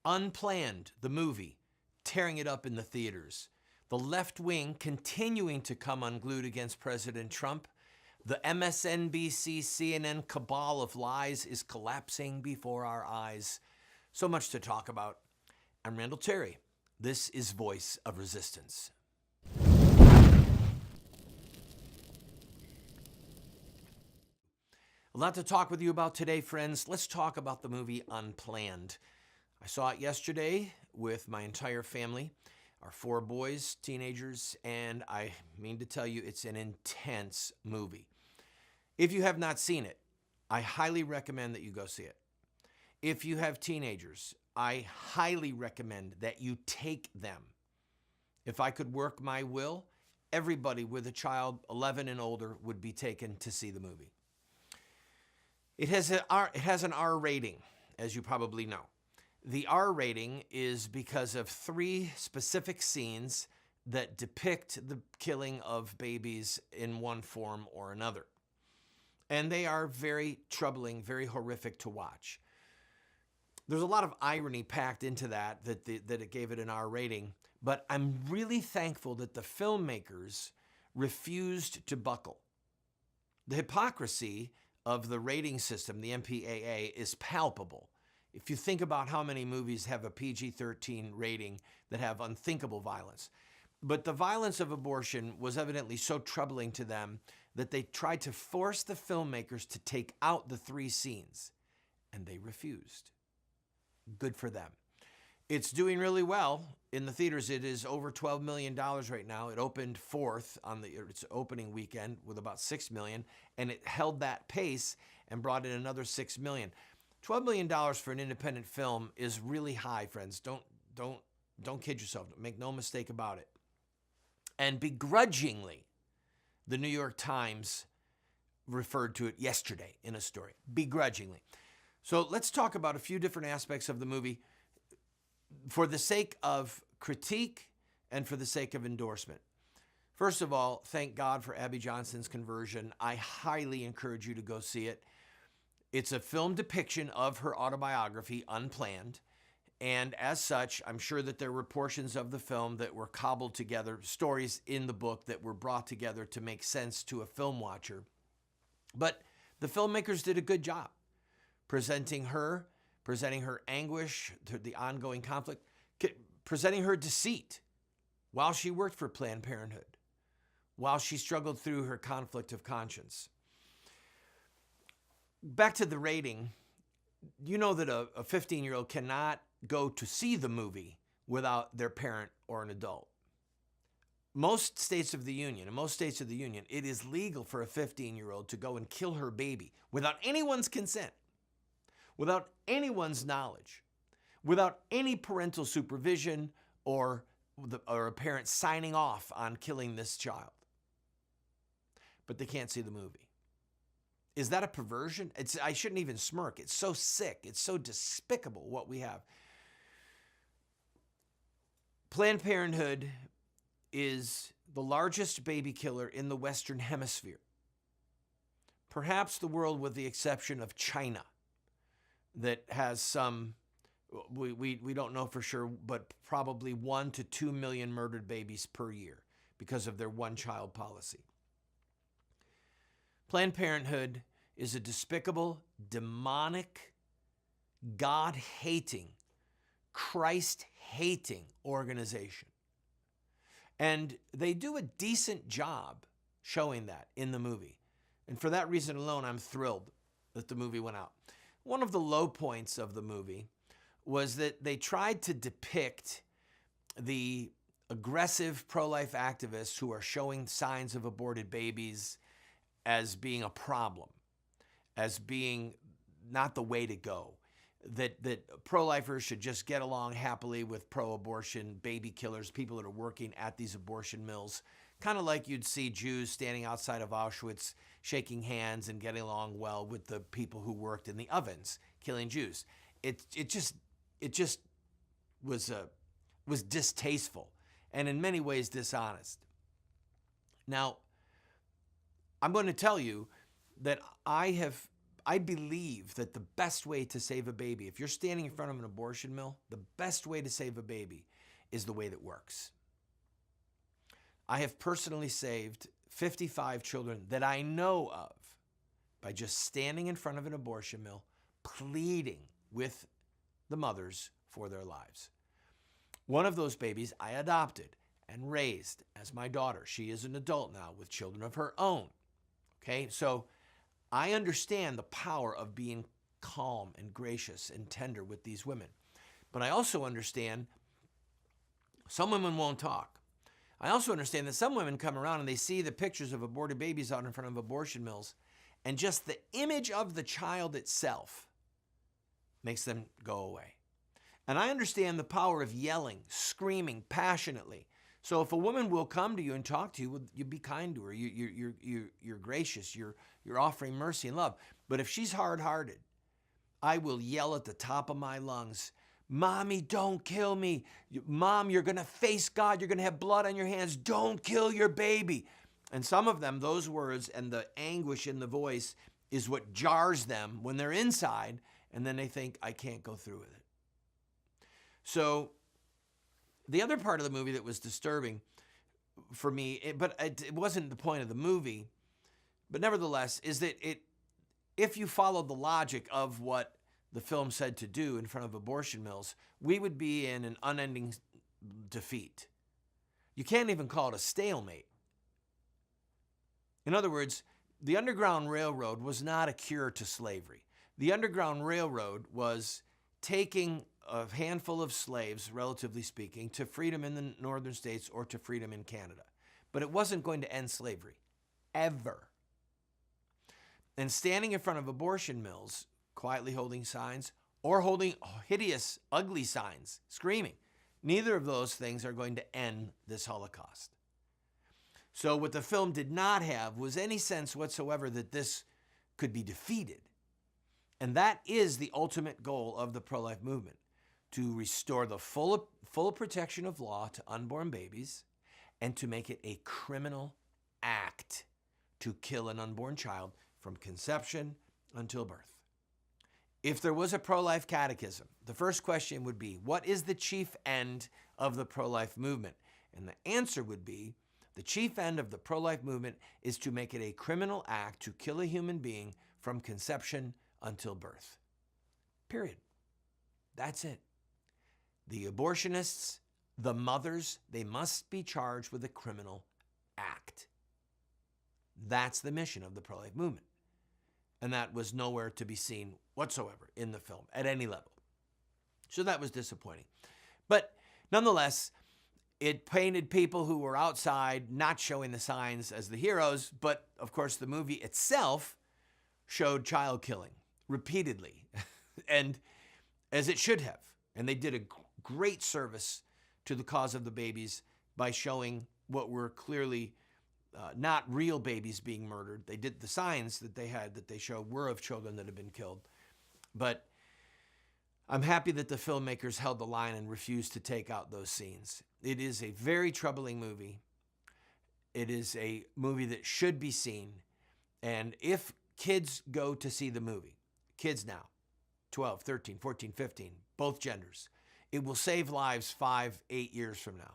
Unplanned, the movie, tearing it up in the theaters. The left wing continuing to come unglued against President Trump. The MSNBC, CNN cabal of lies is collapsing before our eyes. So much to talk about. I'm Randall Terry. This is Voice of Resistance. A lot to talk with you about today, friends. Let's talk about the movie Unplanned. I saw it yesterday with my entire family, our 4 boys, teenagers, and I mean to tell you, it's an intense movie. If you have not seen it, I highly recommend that you go see it. If you have teenagers, I highly recommend that you take them. If I could work my will, everybody with a child 11 and older would be taken to see the movie. It has an R rating, as you probably know. The R rating is because of 3 specific scenes that depict the killing of babies in one form or another. And they are very troubling, very horrific to watch. There's a lot of irony packed into that it gave it an R rating, but I'm really thankful that the filmmakers refused to buckle. The hypocrisy of the rating system, the MPAA, is palpable. If you think about how many movies have a PG-13 rating that have unthinkable violence. But the violence of abortion was evidently so troubling to them that they tried to force the filmmakers to take out the 3 scenes, and they refused. Good for them. It's doing really well in the theaters. It is over $12 million right now. It opened 4th on its opening weekend with about $6 million, and it held that pace and brought in another $6 million. $12 million for an independent film is really high, friends. Don't kid yourself. Make no mistake about it. And begrudgingly, the New York Times referred to it yesterday in a story. Begrudgingly. So let's talk about a few different aspects of the movie for the sake of critique and for the sake of endorsement. First of all, thank God for Abby Johnson's conversion. I highly encourage you to go see it. It's a film depiction of her autobiography, Unplanned. And as such, I'm sure that there were portions of the film that were cobbled together, stories in the book that were brought together to make sense to a film watcher. But the filmmakers did a good job presenting her anguish, the ongoing conflict, presenting her deceit while she worked for Planned Parenthood, while she struggled through her conflict of conscience. Back to the rating, you know that a 15-year-old cannot go to see the movie without their parent or an adult. In most states of the union, it is legal for a 15-year-old to go and kill her baby without anyone's consent, without anyone's knowledge, without any parental supervision or a parent signing off on killing this child. But they can't see the movie. Is that a perversion? I shouldn't even smirk. It's so sick. It's so despicable what we have. Planned Parenthood is the largest baby killer in the Western Hemisphere. Perhaps the world with the exception of China, that has some, we don't know for sure, but probably 1 to 2 million murdered babies per year because of their one-child policy. Planned Parenthood is a despicable, demonic, God-hating, Christ-hating organization. And they do a decent job showing that in the movie. And for that reason alone, I'm thrilled that the movie went out. One of the low points of the movie was that they tried to depict the aggressive pro-life activists who are showing signs of aborted babies as being a problem, as being not the way to go, that pro-lifers should just get along happily with pro-abortion baby killers, people that are working at these abortion mills, kind of like you'd see Jews standing outside of Auschwitz shaking hands and getting along well with the people who worked in the ovens killing Jews. It just was distasteful and in many ways dishonest. Now, I'm going to tell you that I I believe that the best way to save a baby, if you're standing in front of an abortion mill, the best way to save a baby is the way that works. I have personally saved 55 children that I know of by just standing in front of an abortion mill, pleading with the mothers for their lives. One of those babies I adopted and raised as my daughter. She is an adult now with children of her own. Okay, so I understand the power of being calm and gracious and tender with these women. But I also understand some women won't talk. I also understand that some women come around and they see the pictures of aborted babies out in front of abortion mills, and just the image of the child itself makes them go away. And I understand the power of yelling, screaming passionately. So if a woman will come to you and talk to you, you be kind to her. You're gracious. You're offering mercy and love. But if she's hard-hearted, I will yell at the top of my lungs, "Mommy, don't kill me. Mom, you're going to face God. You're going to have blood on your hands. Don't kill your baby." And some of them, those words and the anguish in the voice is what jars them when they're inside, and then they think, I can't go through with it. So the other part of the movie that was disturbing for me, but it wasn't the point of the movie, but nevertheless, is that if you followed the logic of what the film said to do in front of abortion mills, we would be in an unending defeat. You can't even call it a stalemate. In other words, the Underground Railroad was not a cure to slavery. The Underground Railroad was taking a handful of slaves, relatively speaking, to freedom in the northern states or to freedom in Canada. But it wasn't going to end slavery, ever. And standing in front of abortion mills, quietly holding signs, or holding hideous, ugly signs, screaming, neither of those things are going to end this Holocaust. So what the film did not have was any sense whatsoever that this could be defeated. And that is the ultimate goal of the pro-life movement, to restore the full protection of law to unborn babies and to make it a criminal act to kill an unborn child from conception until birth. If there was a pro-life catechism, the first question would be, what is the chief end of the pro-life movement? And the answer would be, the chief end of the pro-life movement is to make it a criminal act to kill a human being from conception until birth. Period. That's it. The abortionists, the mothers, they must be charged with a criminal act. That's the mission of the pro-life movement. And that was nowhere to be seen whatsoever in the film at any level. So that was disappointing. But nonetheless, it painted people who were outside not showing the signs as the heroes, but of course the movie itself showed child killing repeatedly, and as it should have. And they did a great service to the cause of the babies by showing what were clearly not real babies being murdered. They did the signs that they had that they showed were of children that had been killed. But I'm happy that the filmmakers held the line and refused to take out those scenes. It is a very troubling movie. It is a movie that should be seen. And if kids go to see the movie, kids now, 12, 13, 14, 15, both genders, it will save lives 5, 8 years from now.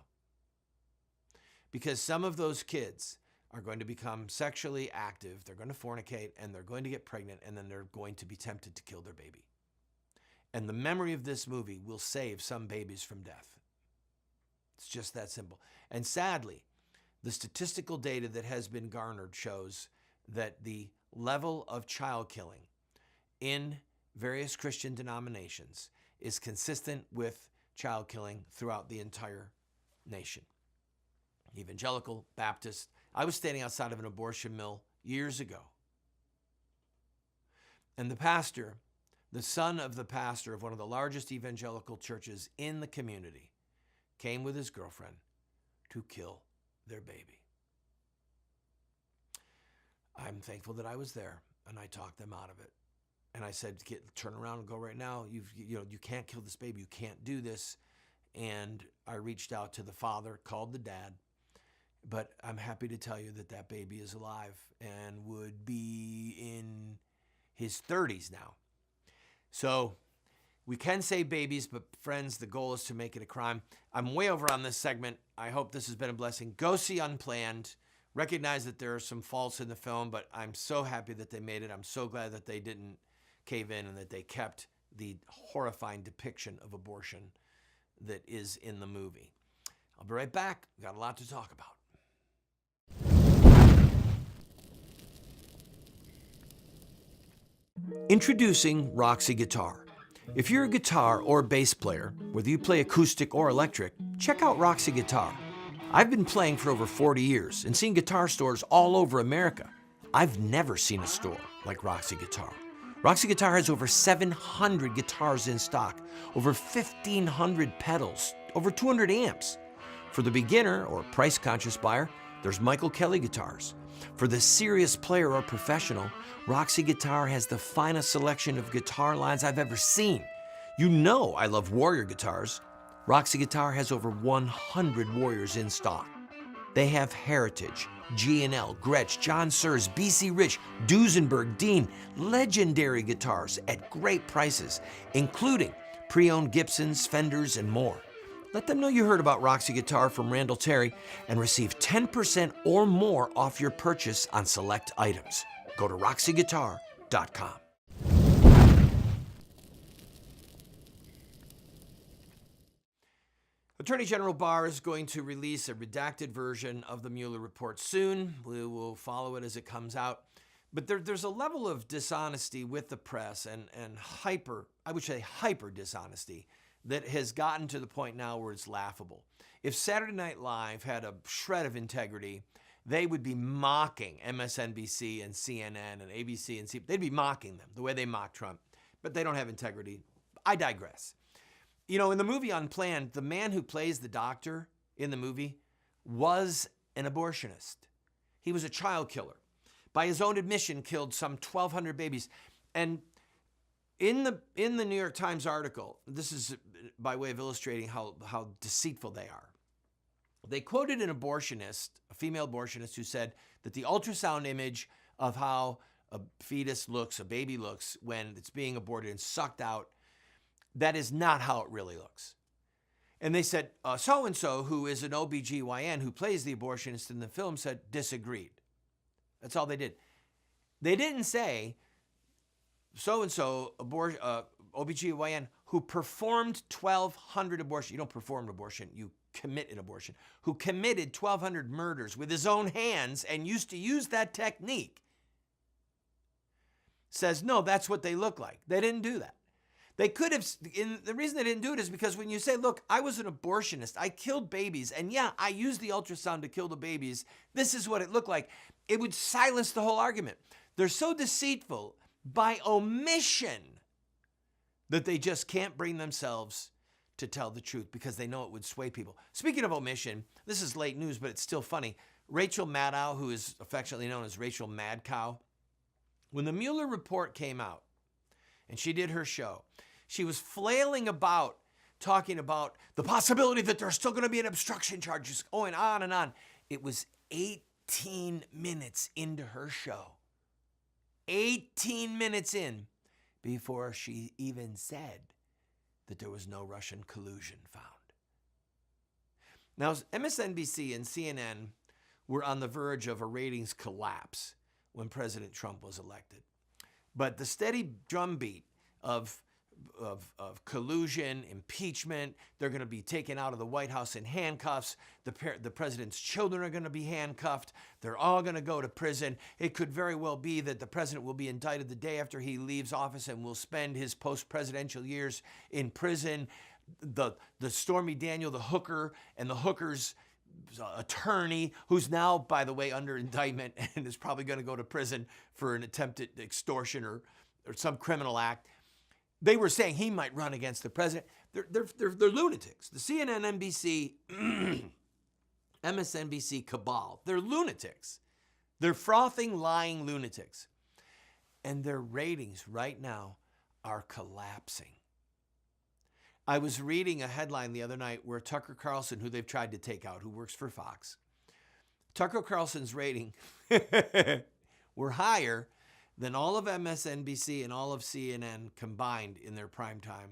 Because some of those kids are going to become sexually active, they're going to fornicate, and they're going to get pregnant, and then they're going to be tempted to kill their baby. And the memory of this movie will save some babies from death. It's just that simple. And sadly, the statistical data that has been garnered shows that the level of child killing in various Christian denominations is consistent with child killing throughout the entire nation. Evangelical, Baptist. I was standing outside of an abortion mill years ago. And the pastor, the son of the pastor of one of the largest evangelical churches in the community, came with his girlfriend to kill their baby. I'm thankful that I was there, and I talked them out of it. And I said, turn around and go right now. You can't kill this baby. You can't do this. And I reached out to the father, called the dad. But I'm happy to tell you that that baby is alive and would be in his 30s now. So we can say babies, but friends, the goal is to make it a crime. I'm way over on this segment. I hope this has been a blessing. Go see Unplanned. Recognize that there are some faults in the film, but I'm so happy that they made it. I'm so glad that they didn't cave in and that they kept the horrifying depiction of abortion that is in the movie. I'll be right back. We've got a lot to talk about. Introducing Roxy Guitar. If you're a guitar or bass player, whether you play acoustic or electric, check out Roxy Guitar. I've been playing for over 40 years and seen guitar stores all over America. I've never seen a store like Roxy Guitar. Roxy Guitar has over 700 guitars in stock, over 1,500 pedals, over 200 amps. For the beginner or price-conscious buyer, there's Michael Kelly guitars. For the serious player or professional, Roxy Guitar has the finest selection of guitar lines I've ever seen. You know I love Warrior guitars. Roxy Guitar has over 100 Warriors in stock. They have Heritage, G&L, Gretsch, John Sears, BC Rich, Duesenberg, Dean, legendary guitars at great prices, including pre-owned Gibsons, Fenders, and more. Let them know you heard about Roxy Guitar from Randall Terry and receive 10% or more off your purchase on select items. Go to roxyguitar.com. Attorney General Barr is going to release a redacted version of the Mueller Report soon. We will follow it as it comes out. But there's a level of dishonesty with the press and hyper dishonesty that has gotten to the point now where it's laughable. If Saturday Night Live had a shred of integrity, they would be mocking MSNBC and CNN and ABC and they'd be mocking them the way they mock Trump. But they don't have integrity. I digress. You know, in the movie Unplanned, the man who plays the doctor in the movie was an abortionist. He was a child killer. By his own admission, killed some 1,200 babies. And in the New York Times article, this is by way of illustrating how deceitful they are. They quoted an abortionist, a female abortionist, who said that the ultrasound image of how a fetus looks, a baby looks when it's being aborted and sucked out, that is not how it really looks. And they said, so-and-so, who is an OBGYN who plays the abortionist in the film, said disagreed. That's all they did. They didn't say so-and-so OBGYN who performed 1,200 abortions. You don't perform an abortion, you commit an abortion. Who committed 1,200 murders with his own hands and used to use that technique. Says, no, that's what they look like. They didn't do that. They could have, the reason they didn't do it is because when you say, look, I was an abortionist, I killed babies, and yeah, I used the ultrasound to kill the babies, this is what it looked like, it would silence the whole argument. They're so deceitful by omission that they just can't bring themselves to tell the truth because they know it would sway people. Speaking of omission, this is late news, but it's still funny. Rachel Maddow, who is affectionately known as Rachel Mad Cow, when the Mueller Report came out, and she did her show, she was flailing about, talking about the possibility that there's still going to be an obstruction charge, just going on and on. It was 18 minutes into her show, 18 minutes in, before she even said that there was no Russian collusion found. Now, MSNBC and CNN were on the verge of a ratings collapse when President Trump was elected. But the steady drumbeat of collusion, impeachment, they're going to be taken out of the White House in handcuffs. The president's children are going to be handcuffed. They're all going to go to prison. It could very well be that the president will be indicted the day after he leaves office and will spend his post-presidential years in prison. The Stormy Daniel, the hooker, and the hooker's attorney, who's now, by the way, under indictment and is probably going to go to prison for an attempted extortion or some criminal act. They were saying he might run against the president. They're lunatics. The CNN, NBC, MSNBC cabal, they're lunatics. They're frothing, lying lunatics. And their ratings right now are collapsing. I was reading a headline the other night where Tucker Carlson, who they've tried to take out, who works for Fox, Tucker Carlson's rating were higher than all of MSNBC and all of CNN combined in their prime time.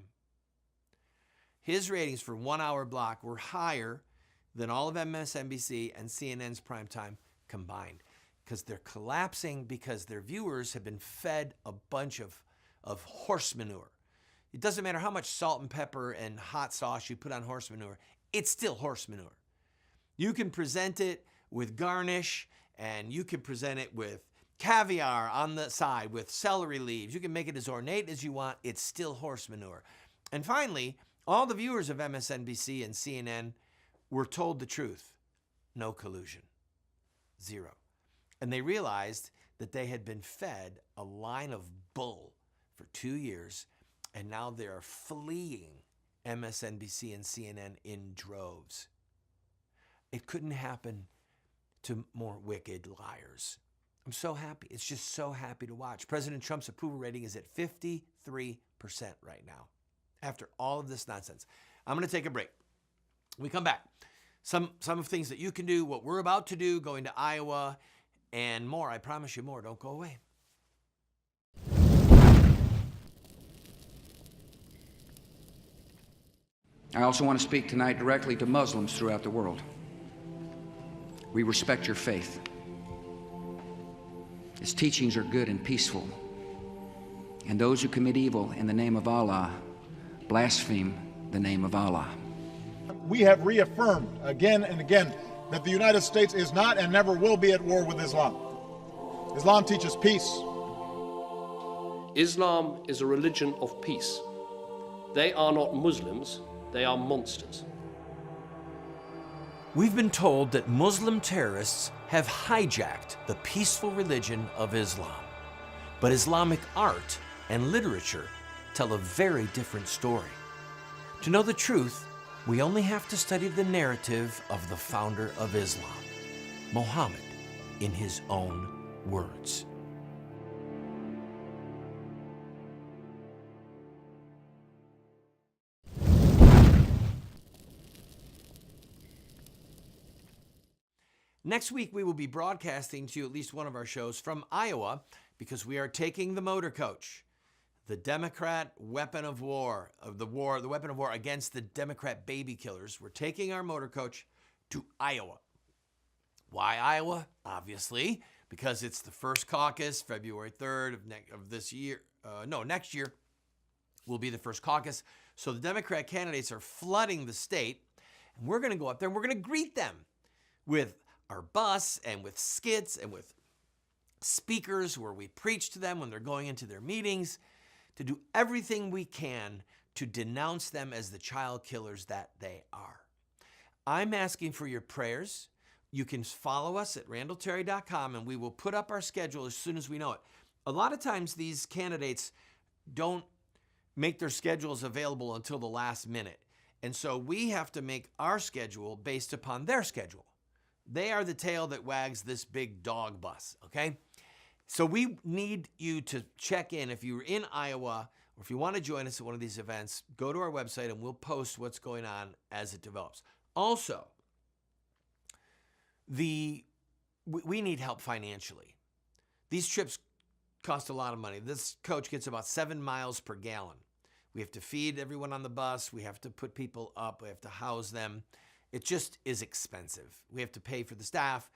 His ratings for 1 hour block were higher than all of MSNBC and CNN's prime time combined, because they're collapsing because their viewers have been fed a bunch of horse manure. It doesn't matter how much salt and pepper and hot sauce you put on horse manure, it's still horse manure. You can present it with garnish, and you can present it with caviar on the side with celery leaves. You can make it as ornate as you want. It's still horse manure. And finally, all the viewers of MSNBC and CNN were told the truth. No collusion. Zero. And they realized that they had been fed a line of bull for 2 years, and now they are fleeing MSNBC and CNN in droves. It couldn't happen to more wicked liars. I'm so happy. It's just so happy to watch. President Trump's approval rating is at 53% right now, after all of this nonsense. I'm going to take a break. When we come back, some of things that you can do, what we're about to do, going to Iowa, and more. I promise you more. Don't go away. I also want to speak tonight directly to Muslims throughout the world. We respect your faith. Its teachings are good and peaceful. And those who commit evil in the name of Allah blaspheme the name of Allah. We have reaffirmed again and again that the United States is not and never will be at war with Islam. Islam teaches peace. Islam is a religion of peace. They are not Muslims, they are monsters. We've been told that Muslim terrorists have hijacked the peaceful religion of Islam. But Islamic art and literature tell a very different story. To know the truth, we only have to study the narrative of the founder of Islam, Muhammad, in his own words. Next week, we will be broadcasting to you at least one of our shows from Iowa, because we are taking the motor coach, the Democrat weapon of war, the weapon of war against the Democrat baby killers. We're taking our motor coach to Iowa. Why Iowa? Obviously, because it's the first caucus, February 3rd of this year. Next year will be the first caucus. So the Democrat candidates are flooding the state, and we're going to go up there and we're going to greet them with our bus and with skits and with speakers where we preach to them when they're going into their meetings, to do everything we can to denounce them as the child killers that they are. I'm asking for your prayers. You can follow us at randallterry.com, and we will put up our schedule as soon as we know it. A lot of times these candidates don't make their schedules available until the last minute. And so we have to make our schedule based upon their schedule. They are the tail that wags this big dog bus, okay? So we need you to check in. If you're in Iowa, or if you want to join us at one of these events, go to our website and we'll post what's going on as it develops. Also, we need help financially. These trips cost a lot of money. This coach gets about 7 miles per gallon. We have to feed everyone on the bus. We have to put people up. We have to house them. It just is expensive. We have to pay for the staff.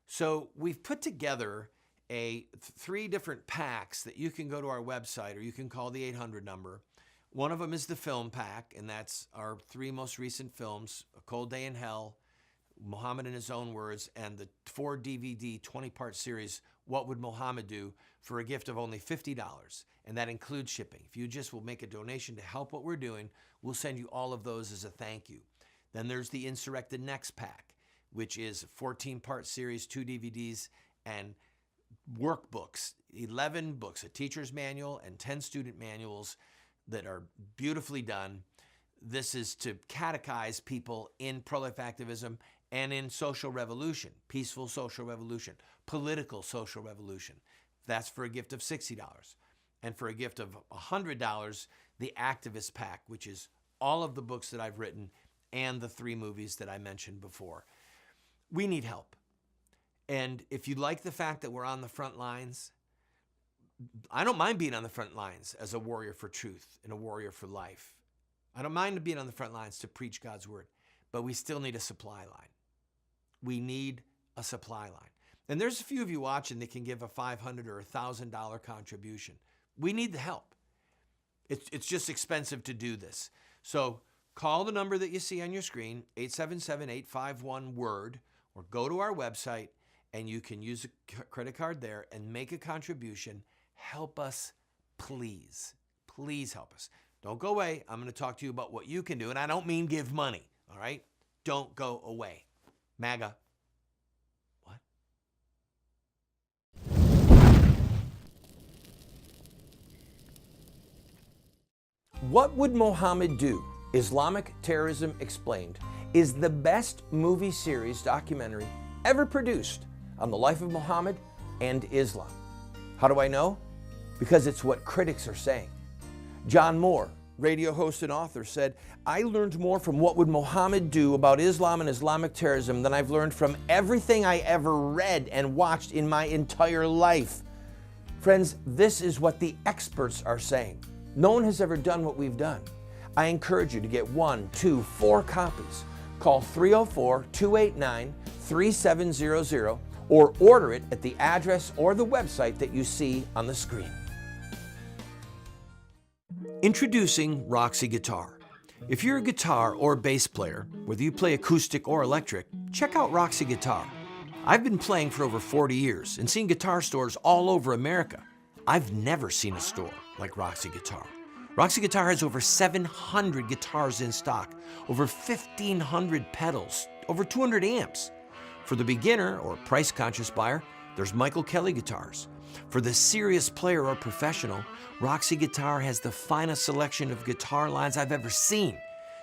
So we've put together 3 different packs that you can go to our website, or you can call the 800 number. One of them is the film pack, and that's our 3 most recent films, A Cold Day in Hell, Muhammad in His Own Words, and the 4 DVD 20-part series, What Would Muhammad Do, for a gift of only $50. And that includes shipping. If you just will make a donation to help what we're doing, we'll send you all of those as a thank you. Then there's the Insurrected Next pack, which is a 14-part series, 2 DVDs, and workbooks, 11 books, a teacher's manual and 10 student manuals that are beautifully done. This is to catechize people in pro-life activism and in social revolution, peaceful social revolution, political social revolution. That's for a gift of $60. And for a gift of $100, the Activist Pack, which is all of the books that I've written and the 3 movies that I mentioned before. We need help. And if you like the fact that we're on the front lines, I don't mind being on the front lines as a warrior for truth and a warrior for life. I don't mind being on the front lines to preach God's word, but we still need a supply line. We need a supply line. And there's a few of you watching that can give a $500 or $1,000 contribution. We need the help. It's just expensive to do this. So call the number that you see on your screen, 877-851-WORD, or go to our website and you can use a credit card there and make a contribution. Help us, please. Please help us. Don't go away. I'm going to talk to you about what you can do. And I don't mean give money, all right? Don't go away. MAGA. What? What Would Mohammed Do? Islamic Terrorism Explained is the best movie series documentary ever produced on the life of Muhammad and Islam. How do I know? Because it's what critics are saying. John Moore, radio host and author, said, "I learned more from What Would Mohammed Do about Islam and Islamic terrorism than I've learned from everything I ever read and watched in my entire life." Friends, this is what the experts are saying. No one has ever done what we've done. I encourage you to get 1, 2, 4 copies. Call 304-289-3700 or order it at the address or the website that you see on the screen. Introducing Roxy Guitar. If you're a guitar or bass player, whether you play acoustic or electric, check out Roxy Guitar. I've been playing for over 40 years and seen guitar stores all over America. I've never seen a store like Roxy Guitar. Roxy Guitar has over 700 guitars in stock, over 1,500 pedals, over 200 amps. For the beginner or price-conscious buyer, there's Michael Kelly guitars. For the serious player or professional, Roxy Guitar has the finest selection of guitar lines I've ever seen.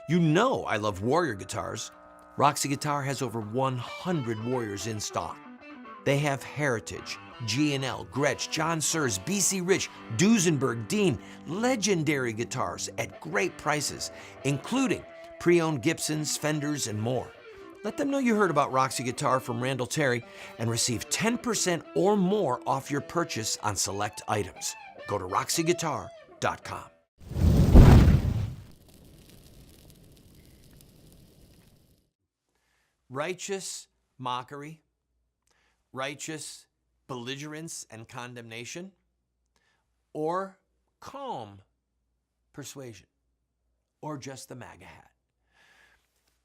You know I love Warrior guitars. Roxy Guitar has over 100 Warriors in stock. They have Heritage, G&L, Gretsch, John Sears, BC Rich, Duesenberg, Dean, legendary guitars at great prices, including pre-owned Gibsons, Fenders, and more. Let them know you heard about Roxy Guitar from Randall Terry and receive 10% or more off your purchase on select items. Go to roxyguitar.com. Righteous mockery, righteous belligerence and condemnation, or calm persuasion, or just the MAGA hat.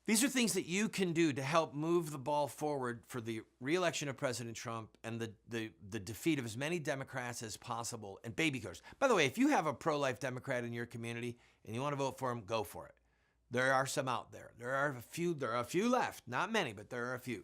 These are things that you can do to help move the ball forward for the re-election of President Trump and the defeat of as many Democrats as possible and baby killers. By the way, if you have a pro-life Democrat in your community and you want to vote for him, go for it. There are some out there. There are a few left. Not many, but there are a few.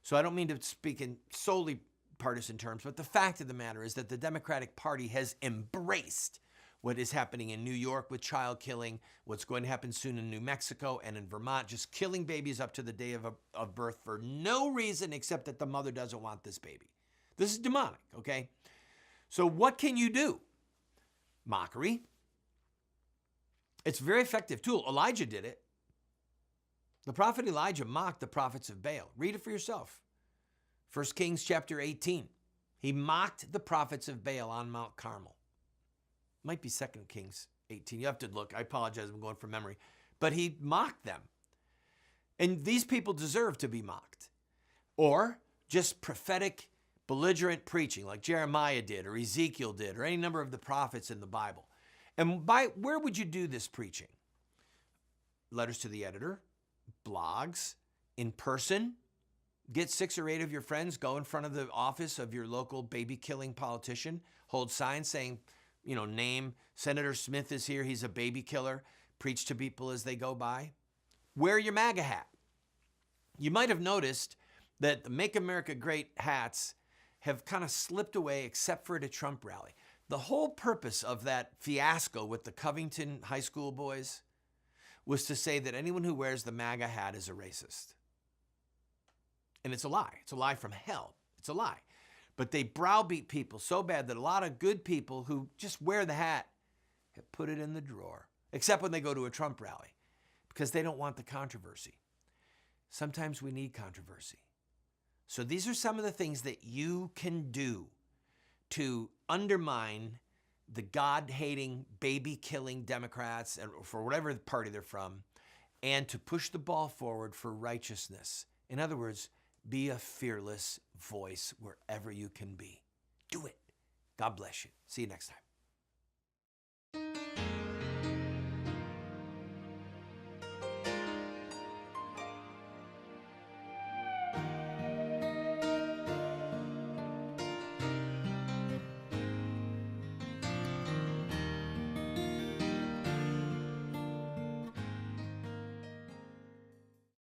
So I don't mean to speak in solely partisan terms, but the fact of the matter is that the Democratic Party has embraced what is happening in New York with child killing, what's going to happen soon in New Mexico and in Vermont, just killing babies up to the day of birth for no reason except that the mother doesn't want this baby. This is demonic, okay? So what can you do? Mockery. It's a very effective tool. Elijah did it. The prophet Elijah mocked the prophets of Baal. Read it for yourself. 1 Kings chapter 18. He mocked the prophets of Baal on Mount Carmel. Might be 2 Kings 18. You have to look. I apologize. I'm going from memory. But he mocked them. And these people deserve to be mocked. Or just prophetic, belligerent preaching like Jeremiah did or Ezekiel did or any number of the prophets in the Bible. And where would you do this preaching? Letters to the editor, blogs, in person. Get 6 or 8 of your friends, go in front of the office of your local baby-killing politician, hold signs saying, name Senator Smith is here, he's a baby killer, preach to people as they go by. Wear your MAGA hat. You might have noticed that the Make America Great hats have kind of slipped away except for at a Trump rally. The whole purpose of that fiasco with the Covington high school boys was to say that anyone who wears the MAGA hat is a racist. And it's a lie. It's a lie from hell. It's a lie. But they browbeat people so bad that a lot of good people who just wear the hat have put it in the drawer, except when they go to a Trump rally, because they don't want the controversy. Sometimes we need controversy. So these are some of the things that you can do to undermine the God-hating, baby-killing Democrats, and for whatever party they're from, and to push the ball forward for righteousness. In other words, be a fearless voice wherever you can be. Do it. God bless you. See you next time.